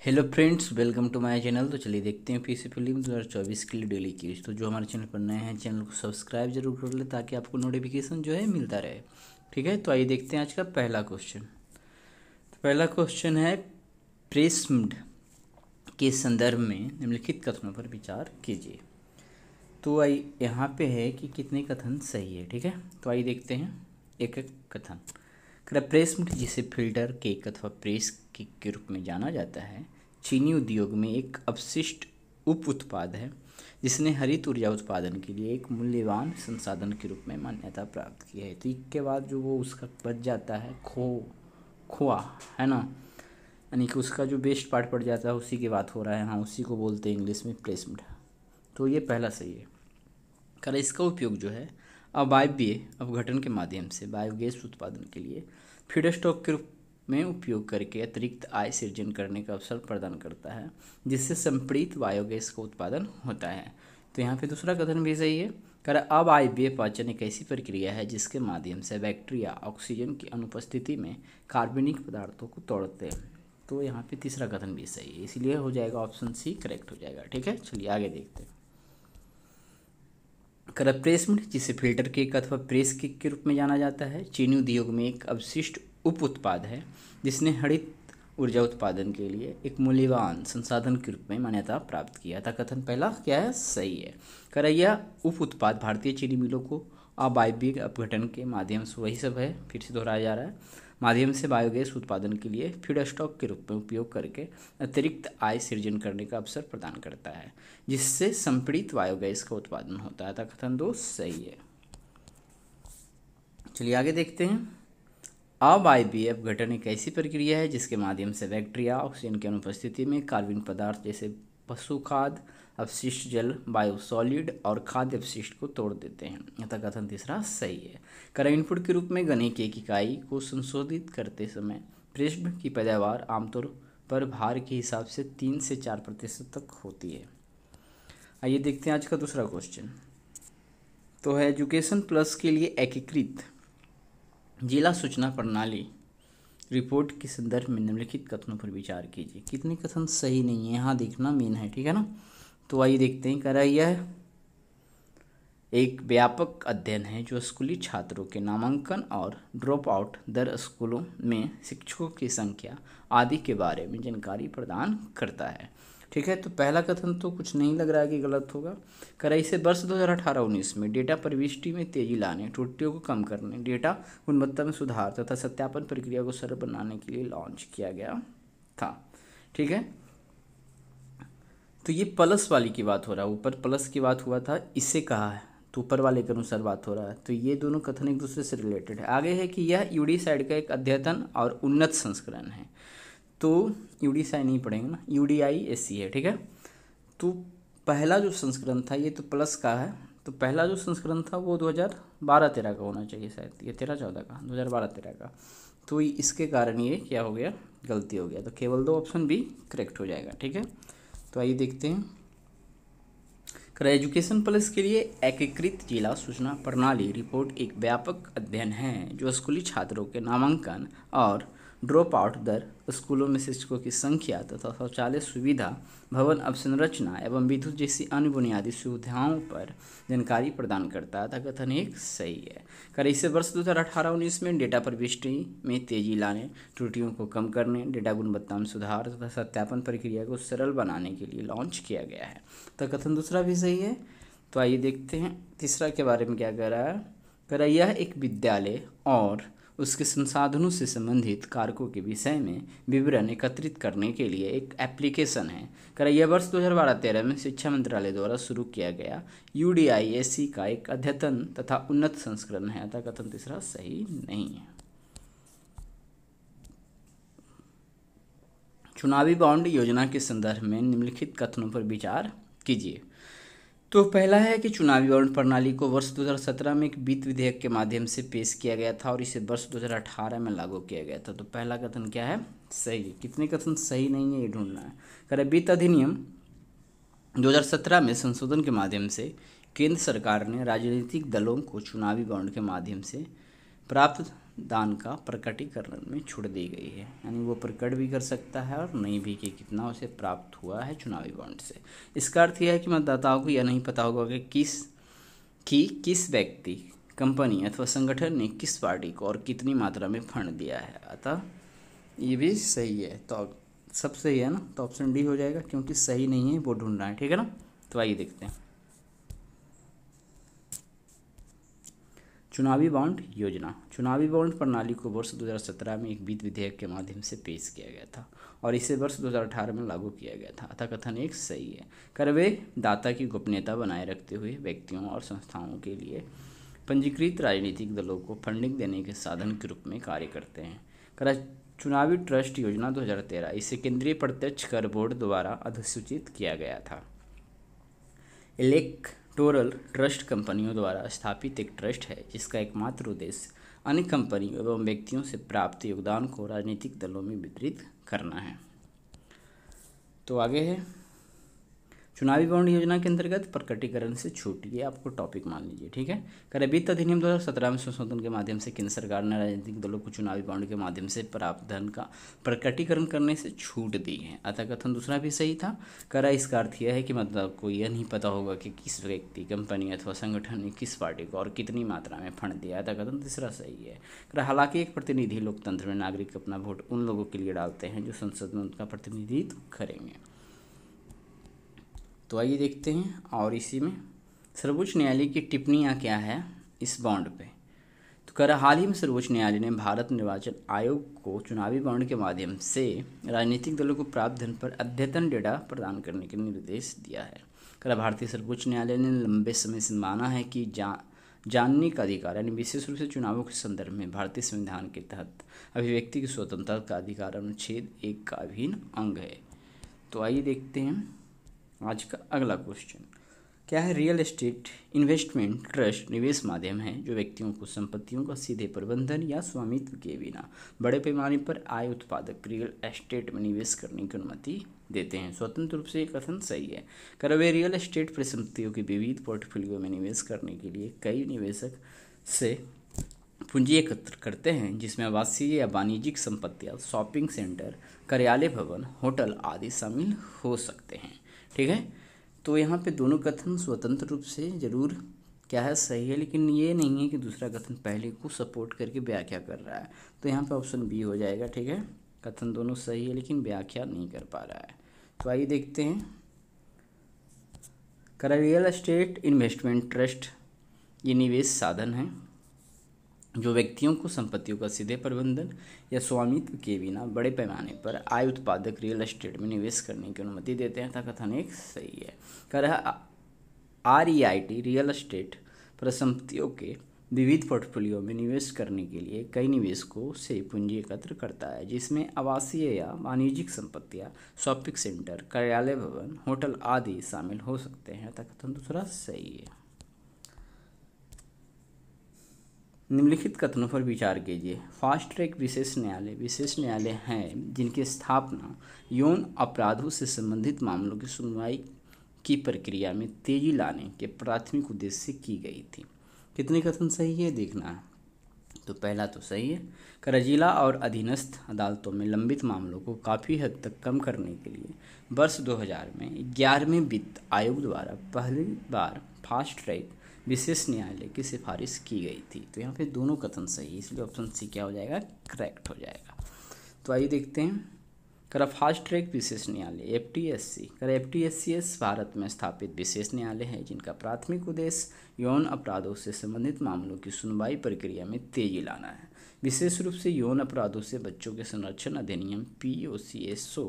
Hello friends, welcome to my channel. तो चलिए देखते हैं पीसी प्रीलिम्स 2024 के लिए डेली क्विज। तो जो हमारे चैनल पर नए हैं, चैनल को सब्सक्राइब जरूर कर ले ताकि आपको नोटिफिकेशन जो है मिलता रहे। ठीक है, तो आइए देखते हैं आज का पहला क्वेश्चन। तो पहला क्वेश्चन है, प्रेस्म्ड के संदर्भ में निम्नलिखित कथनों पर विचार कीजिए। तो आइए यहाँ पे है कि कितने कथन सही है। ठीक है, तो आइए देखते हैं एक एक कथन। प्रेस्म्ड, जिसे फिल्टर केक अथवा प्रेस केक के रूप में जाना जाता है, चीनी उद्योग में एक अपशिष्ट उप उत्पाद है जिसने हरित ऊर्जा उत्पादन के लिए एक मूल्यवान संसाधन के रूप में मान्यता प्राप्त की है। तो इसके बाद जो वो उसका बच जाता है खोआ, है ना, यानी कि उसका जो वेस्ट पार्ट पड़ जाता है, उसी की बात हो रहा है। हाँ, उसी को बोलते हैं इंग्लिश में प्लेसमेंट। तो ये पहला सही है। इसका उपयोग जो है अवायवीय अपघटन के माध्यम से बायोगैस उत्पादन के लिए फीडस्टॉक के रूप में उपयोग करके अतिरिक्त आय सृजन करने का अवसर प्रदान करता है, जिससे संपीड़ित बायोगैस का उत्पादन होता है। तो यहाँ पे दूसरा कथन भी सही है। अवायवीय पाचन एक ऐसी प्रक्रिया है जिसके माध्यम से बैक्टीरिया ऑक्सीजन की अनुपस्थिति में कार्बनिक पदार्थों को तोड़ते हैं। तो यहाँ पे तीसरा कथन भी सही है, इसलिए हो जाएगा ऑप्शन सी करेक्ट हो जाएगा। ठीक है, चलिए आगे देखते हैं। प्रेस्म्ड, जिसे फिल्टर केक अथवा प्रेस केक के रूप में जाना जाता है, चीनी उद्योग में एक अवशिष्ट उप उत्पाद है जिसने हरित ऊर्जा उत्पादन के लिए एक मूल्यवान संसाधन के रूप में मान्यता प्राप्त किया था। कथन पहला क्या है, सही है। यह उप उत्पाद भारतीय चीनी मिलों को अवायवीय अपघटन के माध्यम से, वही सब है, फिर से दोहराया जा रहा है, माध्यम से बायोगैस उत्पादन के लिए फीडस्टॉक के रूप में उपयोग करके अतिरिक्त आय सृजन करने का अवसर प्रदान करता है, जिससे संपीड़ित बायोगैस का उत्पादन होता है। कथन दो सही है। चलिए आगे देखते हैं। अवायवीय अपघटन एक ऐसी प्रक्रिया है जिसके माध्यम से बैक्टीरिया ऑक्सीजन की अनुपस्थिति में कार्बनिक पदार्थ जैसे पशु खाद्य अपशिष्ट, जल, बायोसॉलिड और खाद्य अपशिष्ट को तोड़ देते हैं। अतः कथन तीसरा सही है। इनपुट के रूप में गणित की एक इकाई को संशोधित करते समय प्रेस्म्ड की पैदावार आमतौर पर भार के हिसाब से 3 से 4% तक होती है। आइए देखते हैं आज का दूसरा क्वेश्चन। तो है, एजुकेशन प्लस के लिए एकीकृत जिला सूचना प्रणाली रिपोर्ट के संदर्भ में निम्नलिखित कथनों पर विचार कीजिए। कितने कथन सही नहीं है, यहाँ देखना मेन है। ठीक है ना, तो आइए देखते हैं। यह एक व्यापक अध्ययन है जो स्कूली छात्रों के नामांकन और ड्रॉप आउट दर, स्कूलों में शिक्षकों की संख्या आदि के बारे में जानकारी प्रदान करता है। ठीक है, तो पहला कथन तो कुछ नहीं लग रहा है कि गलत होगा। इसे वर्ष 2018-19 में डेटा प्रविष्टि में तेजी लाने, त्रुटियों को कम करने, डेटा गुणवत्ता में सुधार तथा सत्यापन प्रक्रिया को सरल बनाने के लिए लॉन्च किया गया था। ठीक है, तो ये प्लस वाली की बात हो रहा है, ऊपर प्लस की बात हुआ था, इससे कहा है तो ऊपर वाले के अनुसार बात हो रहा है। तो ये दोनों कथन एक दूसरे से रिलेटेड है। आगे है कि यह यूडीसाइड का एक अद्यतन और उन्नत संस्करण है। तो यूडीसाइड नहीं पढ़ेंगे ना, UDISC है। ठीक है, तो पहला जो संस्करण था ये तो प्लस का है, तो पहला जो संस्करण था वो 2012-13 का होना चाहिए, शायद ये 13-14 का, 2012-13 का। तो इसके कारण ये क्या हो गया, गलती हो गया। तो केवल 2 ऑप्शन भी करेक्ट हो जाएगा। ठीक है, तो आइए देखते हैं। एजुकेशन प्लस के लिए एकीकृत जिला सूचना प्रणाली रिपोर्ट एक व्यापक अध्ययन है जो स्कूली छात्रों के नामांकन और ड्रॉप आउट दर, स्कूलों में शिक्षकों की संख्या तथा शौचालय सुविधा, भवन अवसंरचना एवं विद्युत जैसी अन्य बुनियादी सुविधाओं पर जानकारी प्रदान करता है। कथन एक सही है। इसे वर्ष 2018-19 में डेटा प्रविष्टि में तेजी लाने, त्रुटियों को कम करने, डेटा गुणवत्ता में सुधार तथा सत्यापन प्रक्रिया को सरल बनाने के लिए लॉन्च किया गया है। तो कथन दूसरा भी सही है। तो आइए देखते हैं तीसरा के बारे में क्या कह रहा है। यह एक विद्यालय और उसके संसाधनों से संबंधित कारकों के विषय में विवरण एकत्रित करने के लिए एक एप्लीकेशन है। यह वर्ष 2012-13 में शिक्षा मंत्रालय द्वारा शुरू किया गया UDISC का एक अद्यतन तथा उन्नत संस्करण है। अतः कथन तीसरा सही नहीं है। चुनावी बॉन्ड योजना के संदर्भ में निम्नलिखित कथनों पर विचार कीजिए। तो पहला है कि चुनावी बॉन्ड प्रणाली को वर्ष 2017 में एक वित्त विधेयक के माध्यम से पेश किया गया था और इसे वर्ष 2018 में लागू किया गया था। तो पहला कथन क्या है, सही है। कितने कथन सही नहीं है ये ढूंढना है। वित्त अधिनियम 2017 में संशोधन के माध्यम से केंद्र सरकार ने राजनीतिक दलों को चुनावी बॉन्ड के माध्यम से प्राप्त दान का प्रकटीकरण में छूट दी गई है, यानी वो प्रकट भी कर सकता है और नहीं भी कि कितना उसे प्राप्त हुआ है चुनावी बॉन्ड से। इसका अर्थ यह है कि मतदाताओं को यह नहीं पता होगा कि किस व्यक्ति, कंपनी अथवा संगठन ने किस पार्टी को और कितनी मात्रा में फंड दिया है। अतः ये भी सही है, तो सब सही है ना, तो ऑप्शन डी हो जाएगा, क्योंकि सही नहीं है वो ढूंढना है, ठीक है ना। तो आइए देखते हैं चुनावी बॉन्ड योजना। चुनावी बॉन्ड प्रणाली को वर्ष 2017 में एक वित्त विधेयक के माध्यम से पेश किया गया था और इसे वर्ष 2018 में लागू किया गया था। अतः कथन एक सही है। करवे दाता की गोपनीयता बनाए रखते हुए व्यक्तियों और संस्थाओं के लिए पंजीकृत राजनीतिक दलों को फंडिंग देने के साधन के रूप में कार्य करते हैं। चुनावी ट्रस्ट योजना 2013, इसे केंद्रीय प्रत्यक्ष कर बोर्ड द्वारा अधिसूचित किया गया था। इलेक्टोरल ट्रस्ट कंपनियों द्वारा स्थापित एक ट्रस्ट है जिसका एकमात्र उद्देश्य अन्य कंपनियों एवं व्यक्तियों से प्राप्त योगदान को राजनीतिक दलों में वितरित करना है। तो आगे है चुनावी बॉन्ड योजना के अंतर्गत प्रकटीकरण से छूट, ये आपको टॉपिक मान लीजिए, ठीक है। कर वित्त अधिनियम 2017 में संशोधन के माध्यम से केंद्र सरकार ने राजनीतिक दलों को चुनावी बॉन्ड के माध्यम से प्राप्त धन का प्रकटीकरण करने से छूट दी है। अतः कथन दूसरा भी सही था। कर इसका अर्थ यह है कि मतलब को यह नहीं पता होगा कि किस व्यक्ति, कंपनी अथवा संगठन ने किस पार्टी को और कितनी मात्रा में फंड दिया। अतः कथन तीसरा सही है। हालांकि एक प्रतिनिधि लोकतंत्र में नागरिक अपना वोट उन लोगों के लिए डालते हैं जो संसद में उनका प्रतिनिधित्व करेंगे। तो आइए देखते हैं, और इसी में सर्वोच्च न्यायालय की टिप्पणियां क्या है इस बॉन्ड पे। तो कर हाल ही में सर्वोच्च न्यायालय ने भारत निर्वाचन आयोग को चुनावी बॉन्ड के माध्यम से राजनीतिक दलों को प्राप्त धन पर अद्यतन डेटा प्रदान करने के निर्देश दिया है। कर भारतीय सर्वोच्च न्यायालय ने लंबे समय से माना है कि जानने का अधिकार, यानी विशेष रूप से चुनावों के संदर्भ में भारतीय संविधान के तहत अभिव्यक्ति की स्वतंत्रता का अधिकार अनुच्छेद 1 का अभिन्न अंग है। तो आइए देखते हैं आज का अगला क्वेश्चन क्या है। रियल एस्टेट इन्वेस्टमेंट ट्रस्ट निवेश माध्यम है जो व्यक्तियों को संपत्तियों का सीधे प्रबंधन या स्वामित्व के बिना बड़े पैमाने पर आय उत्पादक रियल एस्टेट में निवेश करने की अनुमति देते हैं। स्वतंत्र रूप से ये कथन सही है। वे रियल एस्टेट परिसंपत्तियों के विविध पोर्टफोलियो में निवेश करने के लिए कई निवेशक से पूंजी एकत्र करते हैं, जिसमें आवासीय या वाणिज्यिक संपत्तियां, शॉपिंग सेंटर, कार्यालय भवन, होटल आदि शामिल हो सकते हैं, ठीक है। तो यहाँ पे दोनों कथन स्वतंत्र रूप से जरूर क्या है सही है, लेकिन ये नहीं है कि दूसरा कथन पहले को सपोर्ट करके व्याख्या कर रहा है। तो यहाँ पे ऑप्शन बी हो जाएगा, ठीक है। कथन दोनों सही है लेकिन व्याख्या नहीं कर पा रहा है। तो आइए देखते हैं। रियल एस्टेट इन्वेस्टमेंट ट्रस्ट ये निवेश साधन है जो व्यक्तियों को संपत्तियों का सीधे प्रबंधन या स्वामित्व के बिना बड़े पैमाने पर आय उत्पादक रियल एस्टेट में निवेश करने की अनुमति देते हैं। कथन एक सही है। REIT रियल एस्टेट परिसंपत्तियों के विविध पोर्टफोलियो में निवेश करने के लिए कई निवेशकों से पूंजी एकत्र करता है, जिसमें आवासीय या वाणिज्यिक संपत्तियां, शॉपिंग सेंटर, कार्यालय भवन, होटल आदि शामिल हो सकते हैं। कथन दूसरा सही है। निम्नलिखित कथनों पर विचार कीजिए। फास्ट ट्रैक विशेष न्यायालय हैं जिनकी स्थापना यौन अपराधों से संबंधित मामलों की सुनवाई की प्रक्रिया में तेजी लाने के प्राथमिक उद्देश्य से की गई थी। कितने कथन सही है देखना है। तो पहला तो सही है। जिला और अधीनस्थ अदालतों में लंबित मामलों को काफ़ी हद तक कम करने के लिए वर्ष 2000 में 11वें वित्त आयोग द्वारा पहली बार फास्ट ट्रैक विशेष न्यायालय की सिफारिश की गई थी। तो यहाँ पे दोनों कथन सही, इसलिए ऑप्शन सी क्या हो जाएगा, करेक्ट हो जाएगा। तो आइए देखते हैं। फास्ट ट्रैक विशेष न्यायालय FTSC FTSCS भारत में स्थापित विशेष न्यायालय है जिनका प्राथमिक उद्देश्य यौन अपराधों से संबंधित मामलों की सुनवाई प्रक्रिया में तेजी लाना है। विशेष रूप से यौन अपराधों से बच्चों के संरक्षण अधिनियम POCSO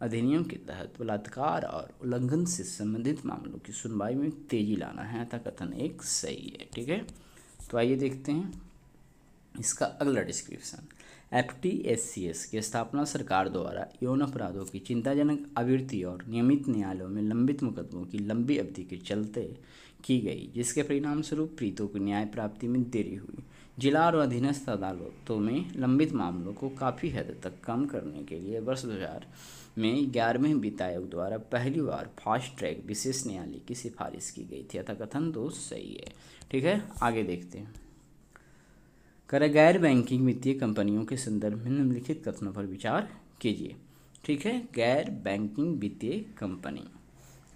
अधिनियम के तहत बलात्कार और उल्लंघन से संबंधित मामलों की सुनवाई में तेजी लाना है। कथन एक सही है, ठीक है। तो आइए देखते हैं इसका अगला डिस्क्रिप्शन। FTSCS की स्थापना सरकार द्वारा यौन अपराधों की चिंताजनक आवृत्ति और नियमित न्यायालयों में लंबित मुकदमों की लंबी अवधि के चलते की गई, जिसके परिणाम स्वरूप पीड़ितों को न्याय प्राप्ति में देरी हुई। जिला और अधीनस्थ अदालतों में लंबित मामलों को काफ़ी हद तक कम करने के लिए वर्ष 2000 में 11वें वित्त आयोग द्वारा पहली बार फास्ट ट्रैक विशेष न्यायालय की सिफारिश की गई थी। कथन दो सही है, ठीक है। आगे देखते हैं। करे गैर बैंकिंग वित्तीय कंपनियों के संदर्भ में निम्नलिखित कथनों पर विचार कीजिए। ठीक है, गैर बैंकिंग वित्तीय कंपनी।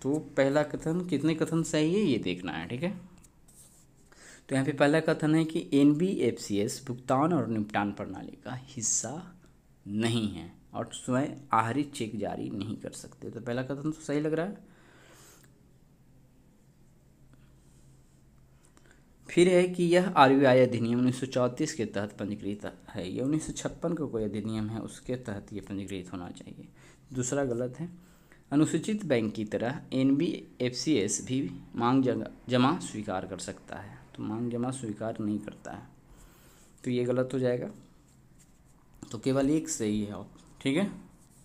तो पहला कथन, कितने कथन सही है ये देखना है। ठीक है, तो यहाँ पे पहला कथन है कि एनबीएफसीएस भुगतान और निपटान प्रणाली का हिस्सा नहीं है और स्वयं आहरित चेक जारी नहीं कर सकते। तो पहला कथन तो सही लग रहा है। फिर है कि यह आरबीआई अधिनियम 1934 के तहत पंजीकृत है। ये 1956 का कोई अधिनियम है, उसके तहत ये पंजीकृत होना चाहिए। दूसरा गलत है। अनुसूचित बैंक की तरह एनबीएफसीएस भी मांग जमा स्वीकार कर सकता है, तो मांग जमा स्वीकार नहीं करता है, तो ये गलत हो जाएगा। तो केवल एक सही है। ठीक है,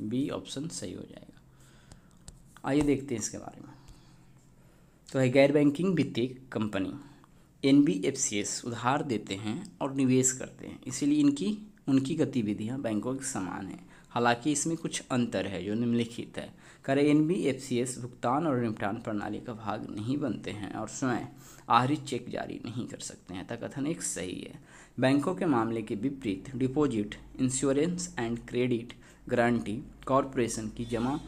बी ऑप्शन सही हो जाएगा। आइए देखते हैं इसके बारे में। तो है गैर बैंकिंग वित्तीय कंपनी। एनबीएफसीएस उधार देते हैं और निवेश करते हैं, इसीलिए उनकी गतिविधियां बैंकों के समान हैं। हालांकि इसमें कुछ अंतर है जो निम्नलिखित है। करे एनबीएफसीएस भुगतान और निपटान प्रणाली का भाग नहीं बनते हैं और स्वयं आहरित चेक जारी नहीं कर सकते हैं, तथा कथन एक सही है। बैंकों के मामले के विपरीत deposit insurance and credit guarantee corporation की जमा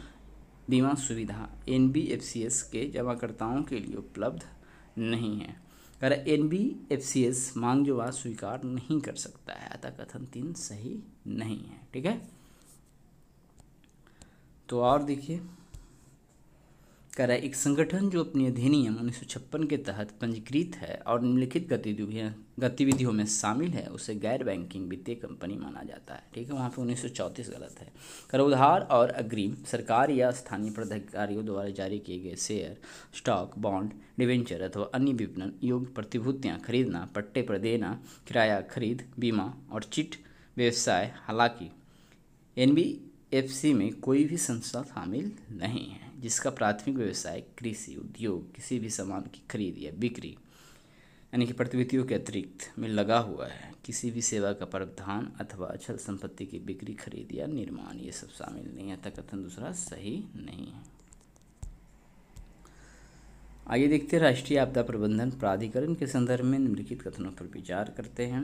बीमा सुविधा एनबीएफसीएस के जमाकर्ताओं के लिए उपलब्ध नहीं है। अगर एनबीएफसीएस मांग जमा स्वीकार नहीं कर सकता है, अतः कथन 3 सही नहीं है। ठीक है, तो और देखिए, कह रहा है एक संगठन जो अपनी अधिनियम 1956 के तहत पंजीकृत है और निम्नलिखित गतिविधियों में शामिल है, उसे गैर बैंकिंग वित्तीय कंपनी माना जाता है। ठीक है, वहाँ पे 1934 गलत है। कर उधार और अग्रिम सरकार या स्थानीय प्राधिकारियों द्वारा जारी किए गए शेयर, स्टॉक, बॉन्ड, डिवेंचर अथवा अन्य विपणन योग्य प्रतिभूतियाँ खरीदना, पट्टे पर देना, किराया खरीद, बीमा और चिट व्यवसाय। हालांकि एनबीएफसी में कोई भी संस्था शामिल नहीं है जिसका प्राथमिक व्यवसाय कृषि उद्योग, किसी भी सामान की खरीद या बिक्री यानी कि प्रतिभूतियों के अतिरिक्त में लगा हुआ है, किसी भी सेवा का प्रावधान अथवा अचल संपत्ति की बिक्री, खरीद या निर्माण, ये सब शामिल नहीं है, अतः कथन दूसरा सही नहीं है। आइए देखते हैं राष्ट्रीय आपदा प्रबंधन प्राधिकरण के संदर्भ में निम्नलिखित कथनों पर विचार करते हैं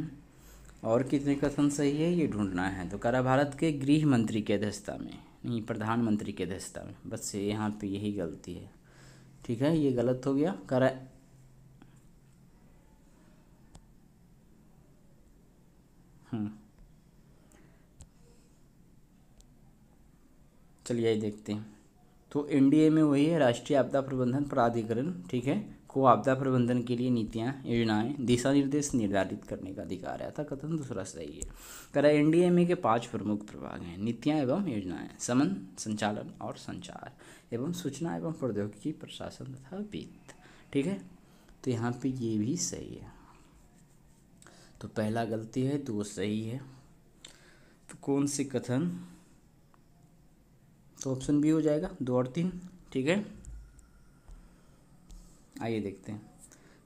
और कितने कथन सही है ये ढूंढना है। तो करा भारत के गृह मंत्री की अध्यक्षता में, नहीं प्रधानमंत्री की अध्यक्षता में, बस यहाँ पे यही गलती है। ठीक है, ये गलत हो गया। करा चलिए ये देखते हैं। तो एनडीए में वही है, राष्ट्रीय आपदा प्रबंधन प्राधिकरण। ठीक है, को आपदा प्रबंधन के लिए नीतियां, योजनाएं, दिशा निर्देश निर्धारित करने का अधिकार है, था कथन दूसरा सही है। करा एनडीएमए के 5 प्रमुख प्रभाग हैं, नीतियां एवं योजनाएं, समन, संचालन और संचार एवं सूचना एवं प्रौद्योगिकी प्रशासन तथा वित्त। ठीक है, तो यहाँ पे ये भी सही है। तो पहला गलती है, तो वो सही है। तो कौन से कथन, तो ऑप्शन बी हो जाएगा, 2 और 3। ठीक है, आइए देखते हैं।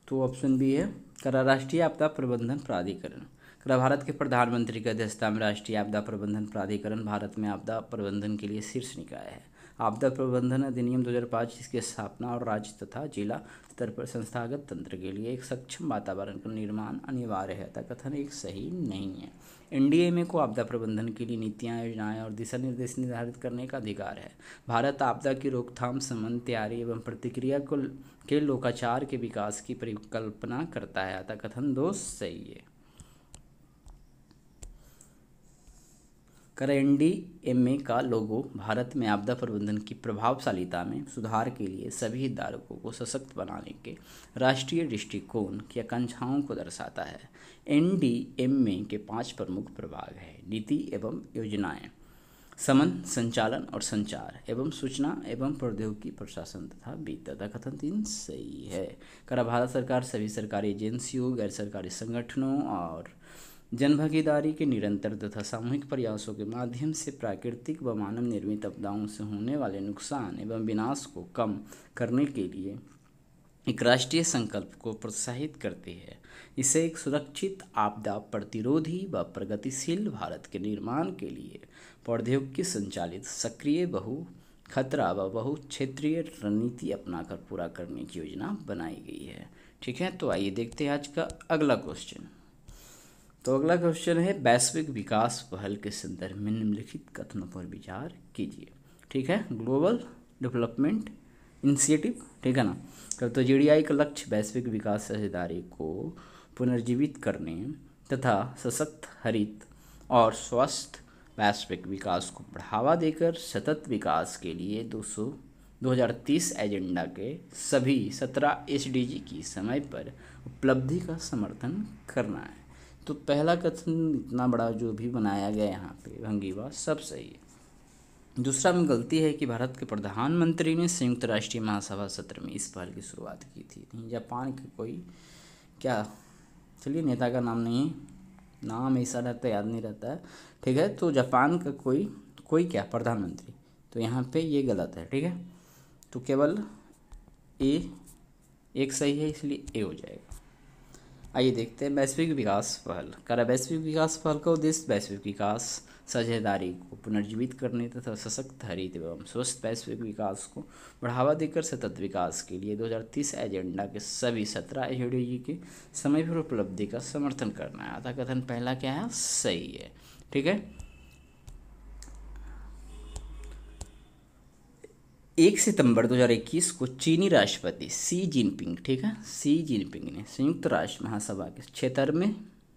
तो ऑप्शन बी है, करा राष्ट्रीय आपदा प्रबंधन प्राधिकरण। करा भारत के प्रधानमंत्री की अध्यक्षता में राष्ट्रीय आपदा प्रबंधन प्राधिकरण भारत में आपदा प्रबंधन के लिए शीर्ष निकाय है। आपदा प्रबंधन अधिनियम 2005 इसकी स्थापना और राज्य तथा जिला स्तर पर संस्थागत तंत्र के लिए एक सक्षम वातावरण का निर्माण अनिवार्य है, तथा कथन एक सही नहीं है। एनडीएमए को आपदा प्रबंधन के लिए नीतियां, योजनाएं और दिशा निर्देश निर्धारित करने का अधिकार है। भारत आपदा की रोकथाम, समन, तैयारी एवं प्रतिक्रिया के लोकाचार के विकास की परिकल्पना करता है, अतः कथन 2 सही है। कर एनडीएमए का लोगो भारत में आपदा प्रबंधन की प्रभावशीलता में सुधार के लिए सभी हितधारकों को सशक्त बनाने के राष्ट्रीय दृष्टिकोण की आकांक्षाओं को दर्शाता है। एनडीएमए के 5 प्रमुख प्रभाग हैं, नीति एवं योजनाएं, समन, संचालन और संचार एवं सूचना एवं प्रौद्योगिकी प्रशासन तथा वित्त, तथा कथन 3 सही है। कर भारत सरकार सभी सरकारी एजेंसियों, गैर सरकारी संगठनों और जनभागीदारी के निरंतर तथा सामूहिक प्रयासों के माध्यम से प्राकृतिक व मानव निर्मित आपदाओं से होने वाले नुकसान एवं विनाश को कम करने के लिए एक राष्ट्रीय संकल्प को प्रोत्साहित करती है। इसे एक सुरक्षित, आपदा प्रतिरोधी व प्रगतिशील भारत के निर्माण के लिए प्रौद्योगिकी संचालित सक्रिय बहु खतरा व बहु क्षेत्रीय रणनीति अपनाकर पूरा करने की योजना बनाई गई है। ठीक है, तो आइए देखते हैं आज का अगला क्वेश्चन। तो अगला क्वेश्चन है, वैश्विक विकास पहल के संदर्भ में निम्नलिखित कथनों पर विचार कीजिए। ठीक है, ग्लोबल डेवलपमेंट इनिशिएटिव, ठीक है ना। तो जीडीआई का लक्ष्य वैश्विक विकास साझेदारी को पुनर्जीवित करने तथा सशक्त, हरित और स्वस्थ वैश्विक विकास को बढ़ावा देकर सतत विकास के लिए 2030 एजेंडा के सभी 17 एसडीजी की समय पर उपलब्धि का समर्थन करना है। तो पहला कथन इतना बड़ा जो भी बनाया गया यहाँ पे भंगीवा, सब सही है। दूसरा में गलती है कि भारत के प्रधानमंत्री ने संयुक्त राष्ट्रीय महासभा सत्र में इस पहल की शुरुआत की थी। नहीं, जापान के कोई क्या, चलिए नेता का नाम नहीं है, नाम ऐसा रहता है याद नहीं रहता है, ठीक है। तो जापान का कोई क्या प्रधानमंत्री, तो यहाँ पे ये गलत है, ठीक है। तो केवल ए एक सही है, इसलिए ए हो जाएगा। आइए देखते हैं वैश्विक विकास पहल। वैश्विक विकास पहल का उद्देश्य वैश्विक विकास साझेदारी को पुनर्जीवित करने तथा सशक्त, हरित एवं स्वस्थ वैश्विक विकास को बढ़ावा देकर सतत विकास के लिए 2030 एजेंडा के सभी 17 एसडीजी के समय पर उपलब्धि का समर्थन करना है। अतः कथन पहला क्या है, सही है, ठीक है। 1 सितंबर 2021 को चीनी राष्ट्रपति शी जिनपिंग, ठीक है, शी जिनपिंग ने संयुक्त राष्ट्र महासभा के 76वें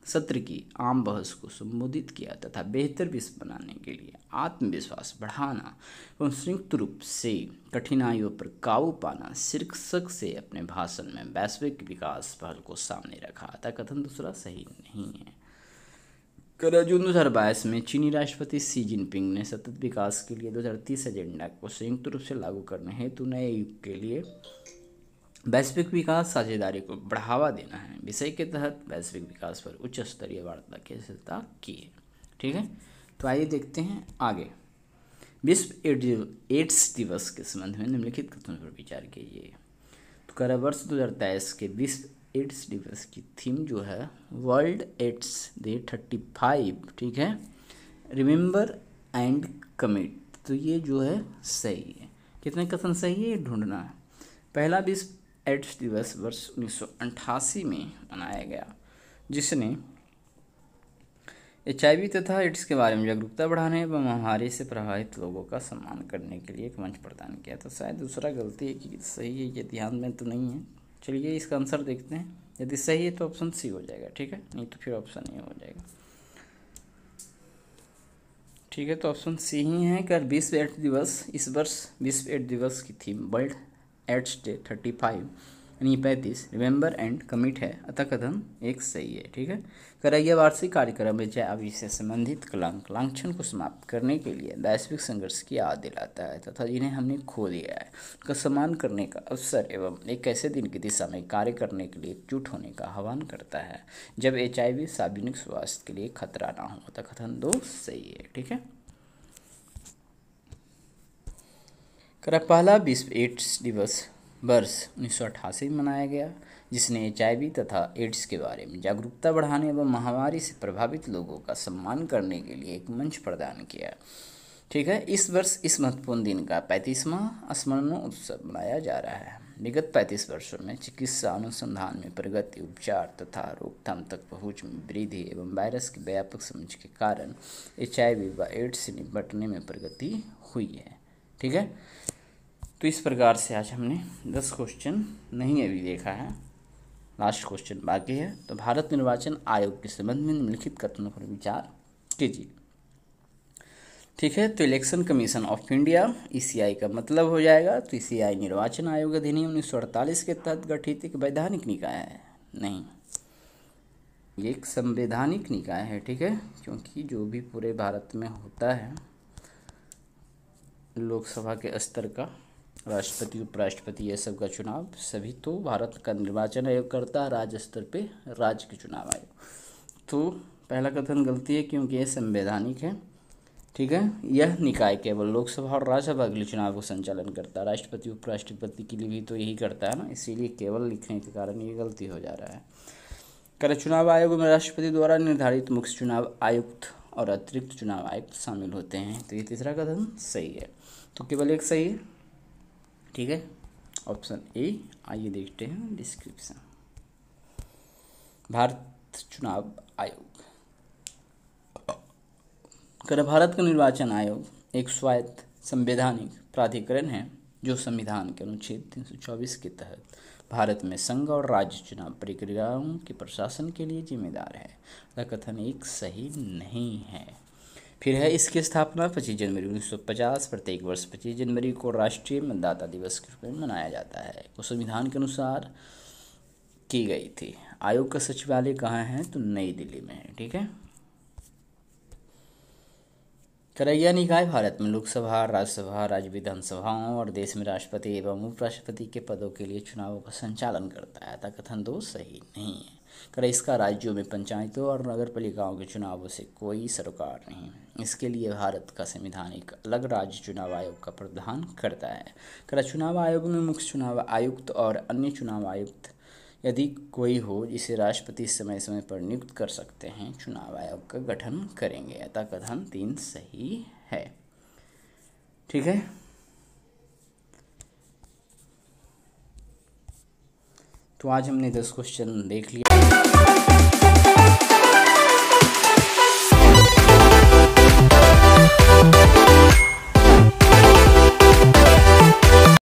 सत्र की आम बहस को संबोधित किया तथा बेहतर विश्व बनाने के लिए आत्मविश्वास बढ़ाना एवं संयुक्त रूप से कठिनाइयों पर काबू पाना शीर्षक से अपने भाषण में वैश्विक विकास पहल को सामने रखा था। कथन दूसरा सही नहीं है। जून 2022 में चीनी राष्ट्रपति शी जिनपिंग ने सतत विकास के लिए 2030 एजेंडा को संयुक्त रूप से लागू करने हेतु नए युग के लिए वैश्विक विकास साझेदारी को बढ़ावा देना है विषय के तहत वैश्विक विकास पर उच्च स्तरीय वार्ता की अध्यक्षता की है, ठीक है। तो आइए देखते हैं आगे। विश्व एड्स दिवस के संबंध में निम्नलिखित कथनों पर विचार कीजिए। तो वर्ष 2023 के विश्व एड्स दिवस की थीम जो है वर्ल्ड एड्स डे 35, ठीक है, रिमेंबर एंड कमिट। तो ये जो है सही है। कितने कथन सही है ये ढूंढना है। पहला विश्व एड्स दिवस वर्ष 1988 में मनाया गया, जिसने HIV तथा एड्स के बारे में जागरूकता बढ़ाने एवं महामारी से प्रभावित लोगों का सम्मान करने के लिए एक मंच प्रदान किया। तो शायद दूसरा गलती है कि सही है, ये ध्यान में तो नहीं है। चलिए इसका आंसर देखते हैं। यदि सही है तो ऑप्शन सी हो जाएगा, ठीक है, नहीं तो फिर ऑप्शन ए हो जाएगा, ठीक है। तो ऑप्शन सी ही है। कर विश्व एड्स दिवस, इस वर्ष विश्व एड्स दिवस की थीम वर्ल्ड एड्स डे 35 यानी 35 रिमेंबर एंड कमिट है, अतः कथन एक सही है, ठीक है। यह वार्षिक कार्यक्रम HIV से संबंधित कलंक लांछन को समाप्त करने के लिए वैश्विक संघर्ष की याद दिलाता है तथा जिन्हें हमने खो दिया है का सम्मान करने का अवसर एवं एक ऐसे दिन की दिशा में कार्य करने के लिए एकजुट होने का आह्वान करता है जब HIV सार्वजनिक स्वास्थ्य के लिए खतरा ना हो, अतः कथन 2 सही है, ठीक है। पहला विश्व एड्स दिवस वर्ष 1988 में मनाया गया, जिसने HIV तथा एड्स के बारे में जागरूकता बढ़ाने एवं महामारी से प्रभावित लोगों का सम्मान करने के लिए एक मंच प्रदान किया, ठीक है। इस वर्ष इस महत्वपूर्ण दिन का 35वां स्मरण उत्सव मनाया जा रहा है। विगत 35 वर्षों में चिकित्सा अनुसंधान में प्रगति, उपचार तथा रोकथाम तक पहुंच में वृद्धि एवं वायरस की व्यापक समझ के कारण HIV व एड्स से निपटने में प्रगति हुई है, ठीक है। तो इस प्रकार से आज हमने 10 क्वेश्चन नहीं अभी देखा है, लास्ट क्वेश्चन बाकी है। तो भारत निर्वाचन आयोग के संबंध में निम्नलिखित कथनों पर विचार कीजिए, ठीक है। तो election commission of India ECI का मतलब हो जाएगा, तो ECI निर्वाचन आयोग अधिनियम 1948 के तहत गठित एक वैधानिक निकाय है, नहीं, ये एक संवैधानिक निकाय है, ठीक है। क्योंकि जो भी पूरे भारत में होता है लोकसभा के स्तर का, राष्ट्रपति उपराष्ट्रपति ये सब का चुनाव सभी तो भारत का निर्वाचन आयोग करता है, राज्य स्तर पे राज्य के चुनाव आयोग। तो पहला कथन गलती है क्योंकि ये संवैधानिक है, ठीक है। यह निकाय केवल लोकसभा और राज्यसभा के लिए चुनाव को संचालन करता है, राष्ट्रपति उपराष्ट्रपति के लिए भी तो यही करता है ना, इसीलिए केवल लिखने के कारण ये गलती हो जा रहा है। चुनाव आयोग में राष्ट्रपति द्वारा निर्धारित मुख्य चुनाव आयुक्त और अतिरिक्त चुनाव आयुक्त शामिल होते हैं। तो ये तीसरा कथन सही है, तो केवल एक सही है, ठीक है, ऑप्शन ए। आइए देखते हैं डिस्क्रिप्शन। भारत चुनाव आयोग कर भारत का निर्वाचन आयोग एक स्वायत्त संवैधानिक प्राधिकरण है जो संविधान के अनुच्छेद 324 के तहत भारत में संघ और राज्य चुनाव प्रक्रियाओं के प्रशासन के लिए जिम्मेदार है। यह कथन एक सही नहीं है। फिर है, इसकी स्थापना 25 जनवरी 1950 प्रत्येक वर्ष 25 जनवरी को राष्ट्रीय मतदाता दिवस के रूप में मनाया जाता है, वो संविधान के अनुसार की गई थी। आयोग का सचिवालय कहाँ है? तो नई दिल्ली में है। ठीक है। करैया निकाय भारत में लोकसभा, राज्यसभा, राज्य विधानसभाओं और देश में राष्ट्रपति एवं उपराष्ट्रपति के पदों के लिए चुनावों का संचालन करता है। कथन 2 सही नहीं है। कर इसका राज्यों में पंचायतों और नगर पालिकाओं के चुनावों से कोई सरोकार नहीं है। इसके लिए भारत का संविधान एक अलग राज्य चुनाव आयोग का प्रावधान करता है। कर चुनाव आयोग में मुख्य चुनाव आयुक्त और अन्य चुनाव आयुक्त यदि कोई हो जिसे राष्ट्रपति समय समय पर नियुक्त कर सकते हैं, चुनाव आयोग का गठन करेंगे। अतः कथन 3 सही है। ठीक है। तो आज हमने 10 क्वेश्चन देख लिया।